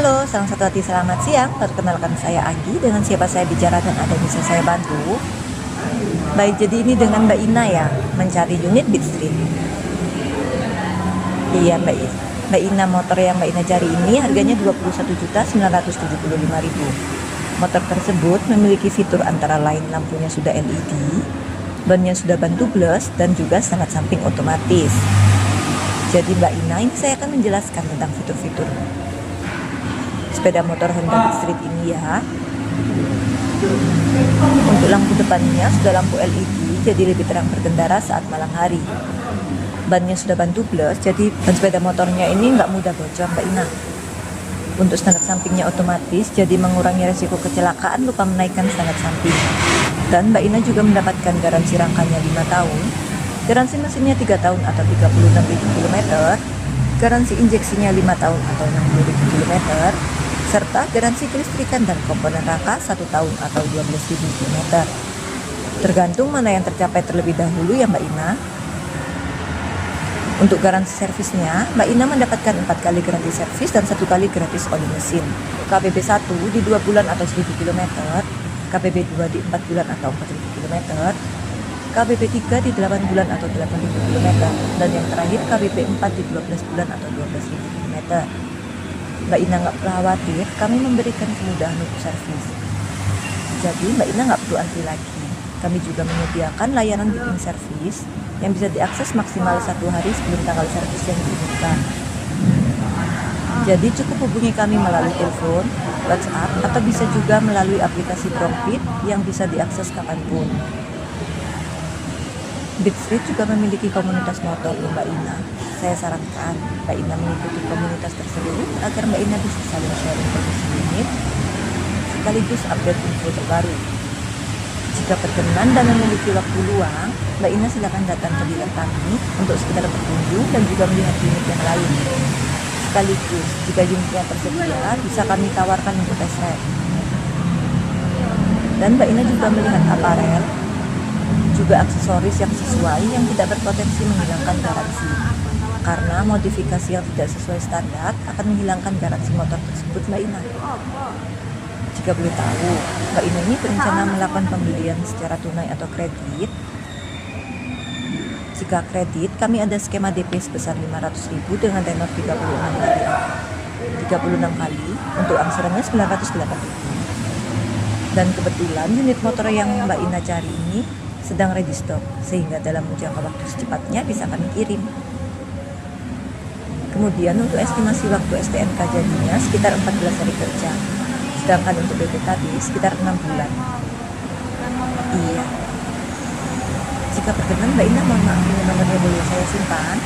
Halo, salam satu hati, selamat siang. Perkenalkan saya Anggi, dengan siapa saya bicara dan ada bisa saya bantu. Baik, jadi ini dengan Mbak Ina ya, mencari unit Beat Street. Iya Mbak Ina, motor yang Mbak Ina cari ini harganya 21.975.000. Motor tersebut memiliki fitur antara lain lampunya sudah LED, bannya sudah ban tubeless, dan juga sangat samping otomatis. Jadi Mbak Ina, ini saya akan menjelaskan tentang fitur-fitur sepeda motor Honda Beat Street ini ya. Untuk lampu depannya sudah lampu LED, jadi lebih terang berkendara saat malam hari. Bannya sudah ban tubeless, jadi ban sepeda motornya ini nggak mudah bocor Mbak Ina. Untuk stang sampingnya otomatis, jadi mengurangi resiko kecelakaan lupa menaikkan stang samping. Dan Mbak Ina juga mendapatkan garansi rangkanya 5 tahun, garansi mesinnya 3 tahun atau 36.000 km, garansi injeksinya 5 tahun atau 60.000 km, serta garansi kelistrikan dan komponen rangka 1 tahun atau 12.000 km. Tergantung mana yang tercapai terlebih dahulu ya Mbak Ina. Untuk garansi servisnya, Mbak Ina mendapatkan 4 kali garansi servis dan 1 kali gratis oli mesin. KBB 1 di 2 bulan atau 1.000 km, KBB 2 di 4 bulan atau 4.000 km, KBB 3 di 8 bulan atau 8.000 km, dan yang terakhir KBB 4 di 12 bulan atau 12.000 km. Mbak Ina nggak perlu khawatir, kami memberikan kemudahan untuk servis. Jadi Mbak Ina nggak perlu antri lagi. Kami juga menyediakan layanan booking service yang bisa diakses maksimal 1 hari sebelum tanggal servis yang diumumkan. Jadi cukup hubungi kami melalui telepon, WhatsApp, atau bisa juga melalui aplikasi Prompit yang bisa diakses kapanpun. Beat Street juga memiliki komunitas motor Mbak Ina. Saya sarankan Mbak Ina mengikuti komunitas tersebut agar Mbak Ina bisa saling sharing kondisi unit sekaligus update info terbaru. Jika berkenan dan memiliki waktu luang, Mbak Ina silakan datang ke dealer kami untuk sekedar berkunjung dan juga melihat unit yang lain. Sekaligus, jika unitnya tersedia, bisa kami tawarkan untuk test drive. Dan Mbak Ina juga melihat aparel, juga aksesoris yang sesuai yang tidak berpotensi menghilangkan garansi. Karena modifikasi yang tidak sesuai standar akan menghilangkan garansi motor tersebut Mbak Ina. Jika boleh tahu, Mbak Ina ini berencana melakukan pembelian secara tunai atau kredit. Jika kredit, kami ada skema DP sebesar 500.000 dengan tenor 36 kali, untuk angsurannya 908.000. Dan kebetulan unit motor yang Mbak Ina cari ini sedang ready stock, sehingga dalam jangka waktu secepatnya bisa kami kirim. Kemudian untuk estimasi waktu STNK jadinya sekitar 14 hari kerja, sedangkan untuk BPKB sekitar 6 bulan. Iya. Jika berkenan Mbak Ina, mohon maaf ini nomornya boleh saya simpan.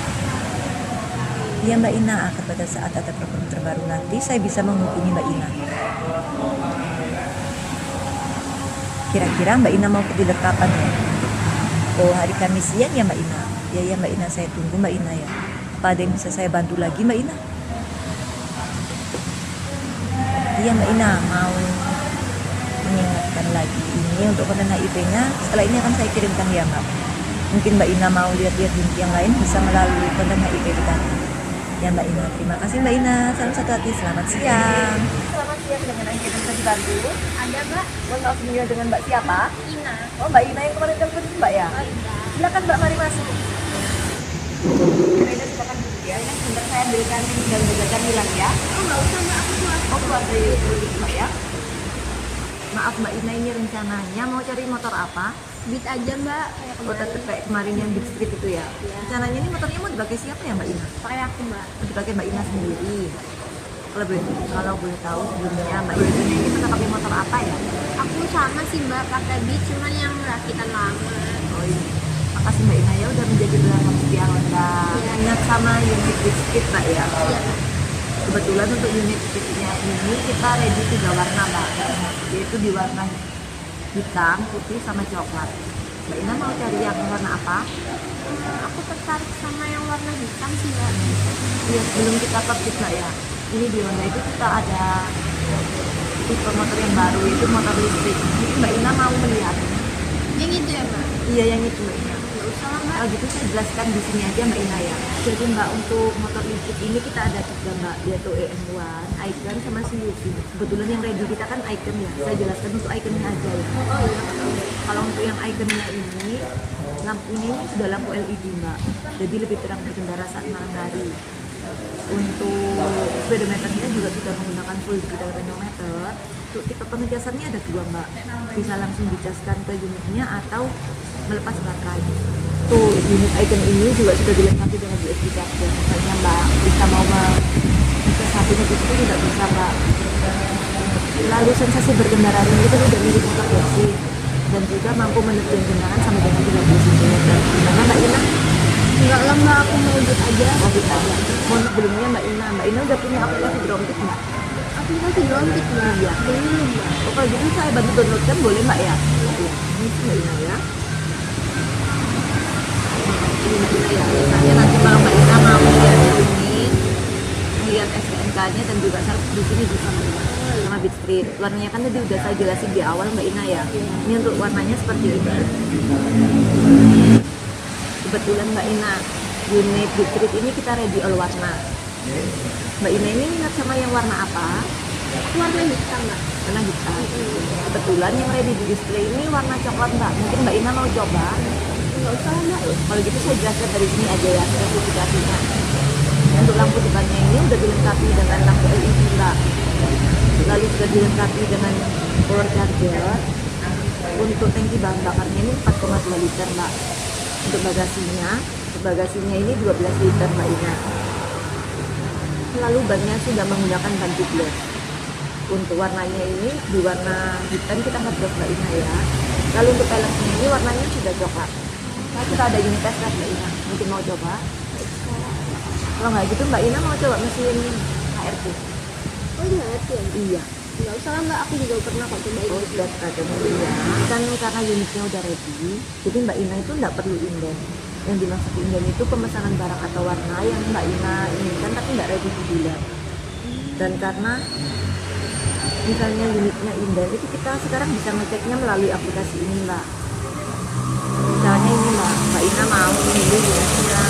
Iya Mbak Ina, agar pada saat ada program terbaru nanti saya bisa menghubungi Mbak Ina. Kira-kira Mbak Ina mau ke dealer kapan ya? Oh, hari Kamis siang ya Mbak Ina? Ya Mbak Ina, saya tunggu Mbak Ina ya. Apa ada yang bisa saya bantu lagi Mbak Ina? Iya Mbak Ina, mau mengingatkan lagi ini untuk konten HIP-nya setelah ini akan saya kirimkan ya Mbak. Mungkin Mbak Ina mau lihat-lihat unit yang lain bisa melalui konten HIP kita. Ya Mbak Ina, terima kasih Mbak Ina. Salam satu hati, selamat siang. Selamat siang, dengan Anggi bisa dibantu? Ada Mbak. Mohon maaf sebelumnya, dengan Mbak siapa? Ina. Oh Mbak Ina yang kemarin telepon Mbak ya? Oh iya. Silakan Mbak, mari masuk. Mbak Ina silakan duduk ya. Ini sebentar saya ambilkan dan juga camilan ya. Oh nggak usah Mbak, aku keluar. Oh keluar dari dulu Mbak ya. Maaf Mbak Ina, ini rencananya mau cari motor apa? Beat aja Mbak. Kayak Oh tetap kemarin. kayak kemarin yang Beat Street itu ya? Iya. Rencananya ini motornya mau dipakai siapa ya Mbak Ina? Pakai aku Mbak. Mau dipakai Mbak Ina sendiri? Kalau boleh tahu sebelumnya Mbak Ina ini pernah pakai motor apa ya? Aku sama sih Mbak, pakai Beat cuman yang rakitan lama. Oh iya. Makasih Mbak Ina ya udah menjadi pelanggan setia Honda. Iya. Ingat sama unit Beat Street Mbak ya? Iya. Kebetulan untuk unit Beatnya ini kita ready 3 warna Mbak, yaitu di warna hitam, putih, sama coklat. Mbak Ina mau cari yang warna apa? Aku tertarik sama yang warna hitam sih Mbak. Iya, sebelum kita purchase Mbak ya, ini di Honda itu kita ada tipe motor yang baru, itu motor listrik. Mungkin Mbak Ina mau melihat? Yang itu ya Mbak? Iya, yang itu Mbak Ina. Nggak usah lah Mbak. Kalau gitu saya jelaskan di sini aja Mbak Ina ya. Jadi Mbak, untuk motor listrik ini kita ada tiga Mbak, yaitu EM1, Icon sama CUV. Kebetulan yang ready kita kan Icon ya. Saya jelaskan untuk Iconnya aja ya. Oh iya. Kalau untuk yang Iconnya ini, lampu ini sudah lampu LED Mbak. Jadi lebih terang berkendara saat malam hari. Untuk speedometernya juga sudah menggunakan full digital manometer. Untuk tipe pengecasannya ada dua Mbak. Bisa langsung dicaskan ke unitnya atau melepas baterai. Tuh, unit Icon ini juga sudah dilengkapi dengan USB charger. Misalnya Mbak bisa mau ngecas HP-nya di situ juga bisa Mbak. Lalu sensasi berkendara ini kan udah mirip motor bensin dan juga mampu menerjang genangan sampai dengan 30 cm. Karena Mbak Ina Enggak lah Mbak, aku mau lanjut aja. mobil aja. Mohon sebelumnya Mbak Ina udah punya aplikasi Gromtik Mbak? Aplikasi Gromtik Mbak. Iya. Belum Mbak. Oh, kalau gitu saya bantu downloadkan boleh Mbak ya? Iya. Ini sih Mbak Ina ya. Ini Mbak Ina ya. Misalnya nanti kalau Mbak Ina mau lihat unit, lihat STNK-nya dan juga di sini bisa Mbak Ina. Sama Beat Street. Warnanya kan tadi udah saya jelasin di awal Mbak Ina ya. Ini untuk warnanya seperti ini. Kebetulan Mbak Ina, unit Beat Street ini kita ready all warna. Mbak Ina ini minat sama yang warna apa? Warna hitam Mbak. Warna hitam. Kebetulan yang ready di display ini warna coklat Mbak. Mungkin Mbak Ina mau coba? Enggak usah Mbak. Kalau gitu saya jelaskan dari sini aja ya spesifikasinya. Untuk lampu depannya ini udah dilengkapi dengan lampu LED Mbak. Lalu sudah dilengkapi dengan power charger. Untuk tangki bahan bakarnya ini 4,2 liter Mbak. Untuk bagasinya ini 12 liter Mbak Ina. Lalu bannya sudah menggunakan ban tubeless. Untuk warnanya ini di warna hitam kita 14 Mbak Ina ya. Lalu untuk peleknya ini warnanya sudah coklat. Nah, kita ada unit test Mbak Ina. Mungkin mau coba? Kalau nggak gitu Mbak Ina mau coba mesin HRT? Oh iya ya. Iya. Enggak usah lah Mbak, aku juga pernah kok cobain. Oh, sudah ada mobil ya. Kan karena unitnya udah ready, jadi Mbak Ina itu nggak perlu inden. Yang dimaksud inden itu pemesanan barang atau warna yang Mbak Ina inginkan tapi nggak ready di bulan. Dan karena misalnya unitnya inden, itu kita sekarang bisa ngeceknya melalui aplikasi ini Mbak. Misalnya ini Mbak Ina mau memilih unitnya,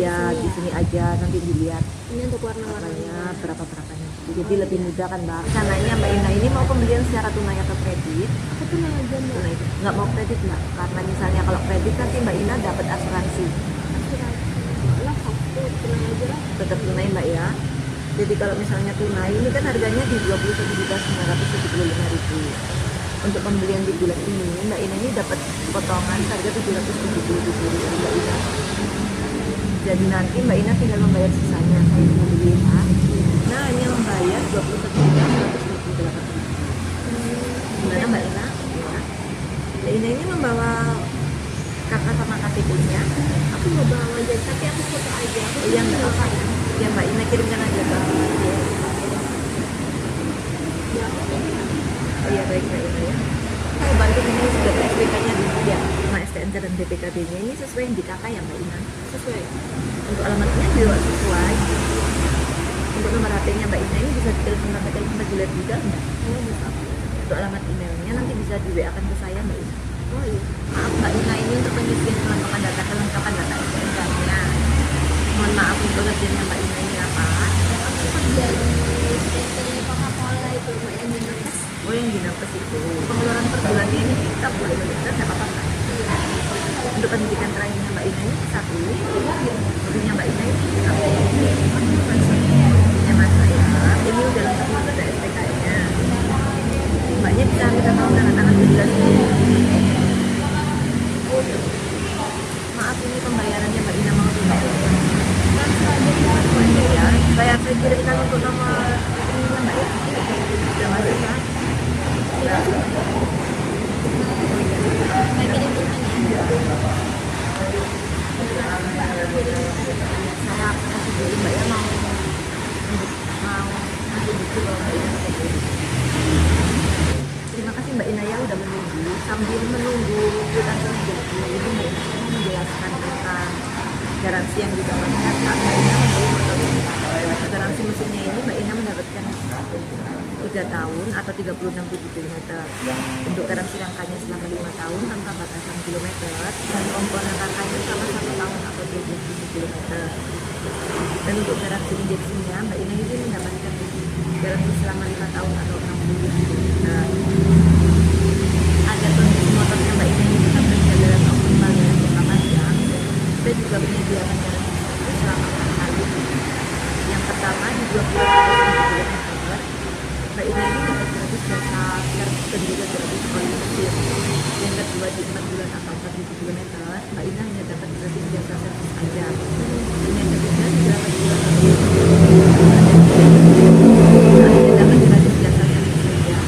ya di sini aja nanti dilihat Ini untuk warna-warnanya. warnanya berapa-berapanya. Jadi lebih mudah kan Mbak. Rencananya Mbak Ina ini mau pembelian secara tunai atau kredit? Aku tenang aja Mbak. Tunai. Nggak mau kredit Mbak, karena misalnya kalau kredit nanti Mbak Ina dapat asuransi. Lah aku tenang aja lah. Tetap tunai Mbak ya. Jadi kalau misalnya tunai ini kan harganya di 21.975.000. Untuk pembelian di bulan ini Mbak Ina ini dapat potongan harga 777.000 Mbak Ina. Jadi nanti Mbak Ina tinggal membayar sisanya saya membeli ya. Nah, ini yang membayar 21.978. Gimana Mbak Ina? Ya. Mbak Ina ini membawa kakak sama KTP-nya. Aku mau bawa aja, tapi aku foto aja. Aku Iya nggak apa ya. Ya Mbak Ina kirimkan aja ke aku. Oh iya baik Mbak Ina ya. Saya bantu ini sudah SPK-nya dulu ya. Sama STNK dan BPKB-nya ini sesuai yang di kakak ya Mbak Ina. sesuai. Untuk alamatnya juga sesuai. Untuk nomor HP-nya Mbak Ina ini bisa ditelepon sampai telepon reguler juga enggak? Oh bisa. Untuk alamat emailnya nanti bisa di WA kan ke saya Mbak Ina. Oh iya. Maaf Mbak Ina ini untuk pengisian kelengkapan data STNK-nya. Mohon maaf untuk kerjanya Mbak Ina ini apa? Aku kerja di PT Coca-Cola itu Mbak yang di Nakes. Oh yang di Nakes itu. Pengeluaran per bulannya ini kita boleh kita nggak apa-apa Mbak. Untuk pendidikan terakhirnya Mbak Ina ini satu, mobilnya Mbak Ina ini satu. Ya masa ya, ini udah lengkap ada SPK-nya. Mbaknya bisa minta tolong tanda tangan penjelasan. Maaf ini pembayarannya Mbak Ina mau tunai. Ya, saya kirimkan untuk nomor rekeningnya Mbak ya. Sudah masuk kan? Saya kirim pesannya. Saya kasih dulu Mbak ya mau kasih buku kalau Mbak Ina mau kirim. Terima kasih Mbak Ina ya udah menunggu. Sambil menunggu kita jadi ini Mbak Ina mau menjelaskan tentang garansi yang didapatkan saat Mbak Ina membeli motor ini. Garansi mesinnya ini Mbak Ina mendapatkan 3 tahun atau 36,7 km. Untuk garansi rangkanya selama 5 tahun tanpa batasan kilometer, dan komponen rangkanya selama 1 tahun atau 12,7 km. Dan untuk garansi injeksinya, Mbak Ina ini mendapatkan garansi selama 5 tahun atau 60 km. Agar kondisi motornya Mbak Ina ini tetap berjalan dalam optimal dalam jangka panjang, kita juga menyediakan garansi servis selama 4 kali. Yang pertama di 20 km, Mbak Ina ini dapat gratis jasa servis dan juga gratis oli mesin. Yang kedua di 4 bulan atau 4.000 km, Mbak Ina hanya dapat gratis jasa servis aja. Dan yang ketiga di 8 bulan atau 12 hanya dapat gratis jasa servis saja.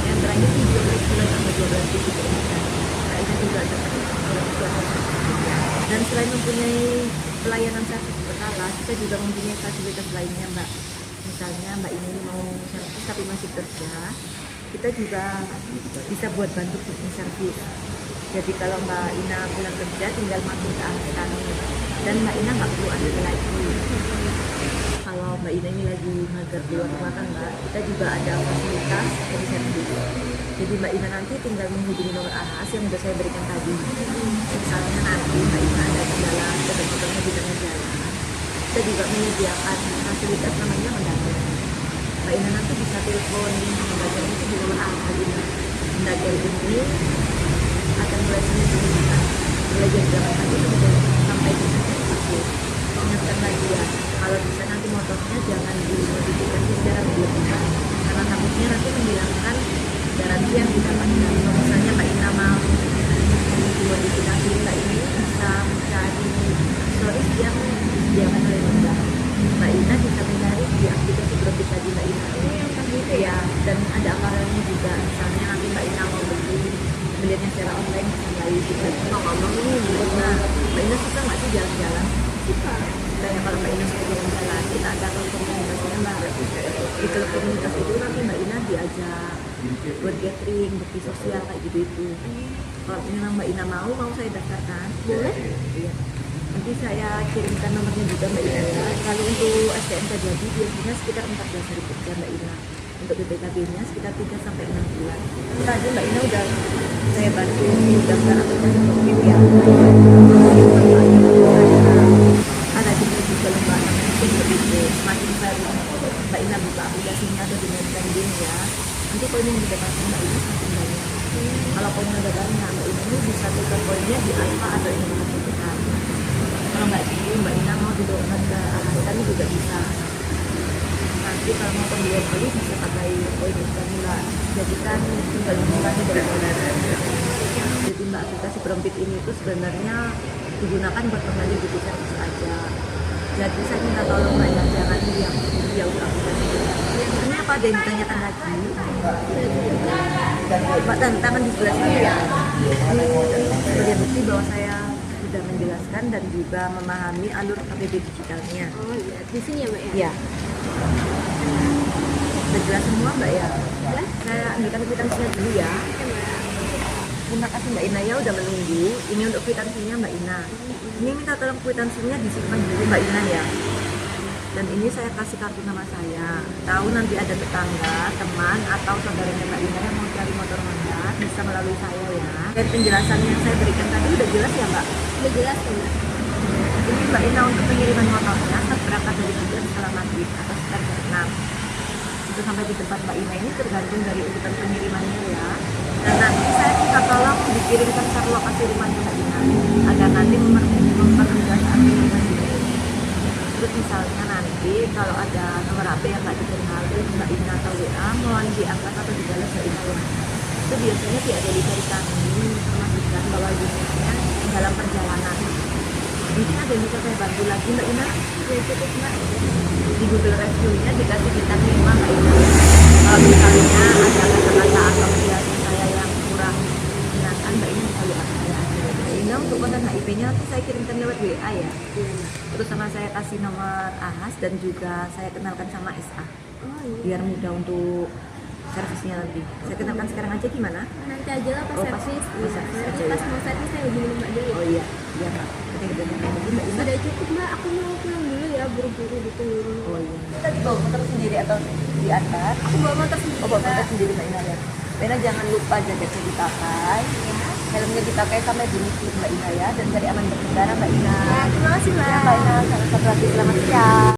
Yang terakhir di 12 bulan atau 12.000 km, Mbak Ina juga dapat gratis jasa servis saja. Dan selain mempunyai pelayanan servis berkala, kita juga mempunyai fasilitas lainnya, Mbak. Misalnya Mbak ini mau servis tapi masih kerja, kita juga bisa buat bantu booking servis. Jadi kalau Mbak Ina pulang kerja tinggal mampir ke alas kami, dan Mbak Ina nggak perlu antri lagi. Kalau Mbak Ina ini lagi mager di luar rumah tangga, kita juga ada fasilitas home servis. Jadi Mbak Ina nanti tinggal menghubungi nomor AHAS yang sudah saya berikan tadi. Misalnya nanti Mbak Ina ada kendala motornya di tengah jalan, kita juga menyediakan fasilitas namanya mendagang. Mbak Ina nanti bisa telepon mendagang itu di nomor AHAS tadi. Mendagang ini akan mulai Senin sampai Jumat, mulai jam 8 pagi sampai jam 1 pagi. Ingatkan lagi ya, kalau bisa nanti motornya jangan dimodifikasi secara berlebihan, karena takutnya nanti menghilangkan garansi yang didapatkan. Kalau misalnya Mbak Ina mau dimodifikasi, Mbak Ina bisa mencari aksesoris yang disediakan oleh Honda. Mbak Ina bisa mencari di aplikasi Grobit tadi Mbak Ina. Ya, dan ada aparelnya juga. Misalnya nanti Mbak Ina mau belinya secara online bisa melalui juga. Ngomong ini, nah Mbak Ina suka nggak sih jalan-jalan? Suka. Kayak kalau Mbak Ina suka jalan-jalan, kita ada komunitasnya Mbak. Di komunitas itu nanti Mbak Ina diajak buat gathering, bukti sosial kayak gitu itu. Kalau memang Mbak Ina mau saya daftarkan. Boleh? Iya. Nanti saya kirimkan nomornya juga Mbak Ina ya. Kalau untuk STNK jadi biasanya sekitar 14.000 rupiah Mbak Ina. Untuk BPKB-nya sekitar 3 sampai 6 bulan. Tadi Mbak Ina udah saya bantu daftar aplikasi Grobit ya. Ada juga lomba namanya Grobit. Semakin baru Mbak Ina buka aplikasinya atau dengan branding ya, nanti poin yang didapatkan Mbak Ina semakin banyak. Kalau poinnya udah banyak, Mbak Ina ini bisa tukar poinnya di Alfa atau Indonesia Cepat. Kalau Mbak Ina mau didorong ke AHAS kami juga bisa. Nanti kalau mau pembelian oli bisa pakai poin Mula. Jadi kan tinggal dimulai dari modal. Jadi Mbak aplikasi Grobit ini itu sebenarnya digunakan buat pembeli buku servis aja. Jadi saya minta tolong Mbak ya, jangan yang dia udah aplikasi. Ini apa ada yang ditanyakan lagi? Mbak tangan di sebelah sini ya. Sebagai bukti bahwa saya sudah menjelaskan dan juga memahami alur KBB digitalnya. Oh iya, di sini ya Mbak ya? Iya. Sudah jelas semua Mbak ya? Jelas. Saya ambilkan kwitansinya dulu ya. Terima kasih Mbak Ina ya udah menunggu. Ini untuk kwitansinya Mbak Ina. Ini minta tolong kwitansinya disimpan dulu Mbak Ina ya. Dan ini saya kasih kartu nama saya. Tahu nanti ada tetangga, teman atau saudaranya Mbak Ina yang mau cari motor Honda bisa melalui saya ya. Dan penjelasan yang saya berikan tadi udah jelas ya Mbak? Udah jelas kan Mbak? Ini Mbak Ina untuk pengiriman motornya saat berangkat dari tujuan setelah maghrib atau sekitar jam 6. Itu sampai di tempat Mbak Ina ini tergantung dari urutan pengirimannya ya. Dan nanti saya minta tolong dikirimkan ke lokasi rumahnya Mbak Ina agar nanti mempermudah saat pengiriman juga. Terus misalnya nanti kalau ada nomor HP yang nggak dikenal, terus Mbak Ina atau WA mohon diangkat atau dibalas Mbak Ina ya. Itu biasanya diadili dari kami memastikan bahwa unitnya dalam perjalanan. Mungkin ada yang bisa saya bantu lagi Mbak Ina? Ya cukup Mbak. Di Google Review-nya dikasih bintang 5 Mbak Ina. Kalau misalnya ada kata-kata atau penjelasan saya yang kurang menyenangkan, Mbak Ina bisa lihat saya. Mbak Ina untuk kontak HIP-nya nanti saya kirimkan lewat WA ya. Terus sama saya kasih nomor AHAS dan juga saya kenalkan sama SA. Oh iya. Biar mudah untuk servisnya nanti. Saya kenalkan sekarang aja gimana? Nanti aja lah pas Oh, pas- servis. pas servis Nanti aja pas ya. mau servis saya hubungin Mbak dulu. Oh iya, iya Mbak. Oke, Mbak Ina. Sudah cukup Mbak, aku mau pulang dulu ya, buru-buru ditunggu. Oh iya. tadi bawa motor sendiri atau diantar? Aku bawa motor sendiri. Oh, bawa Kak. motor sendiri Mbak Ina ya. Mbak Ina jangan lupa jaketnya dipakai, Ya. helmnya dipakai sampai bunyi Mbak Ina ya, dan cari aman berkendara Mbak Ina. Ya, terima kasih, Mbak. Ya Mbak Ina, selamat pagi, selamat siang.